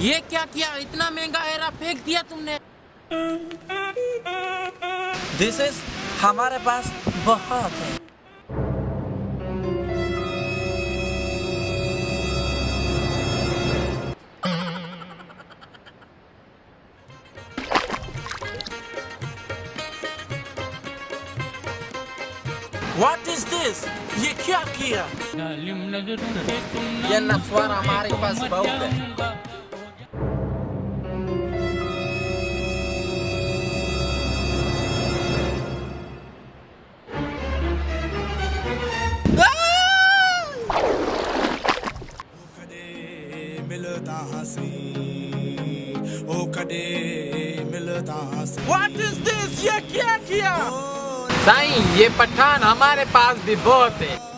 ये क्या किया? इतना महंगा एरा फेंक दिया तुमने। दिस इज हमारे पास बहुत है। What is this? ये क्या किया? ये नस्वार हमारे पास बहुत है। What is this? ये क्या किया? साईं, ये पठान हमारे पास भी बहुत है।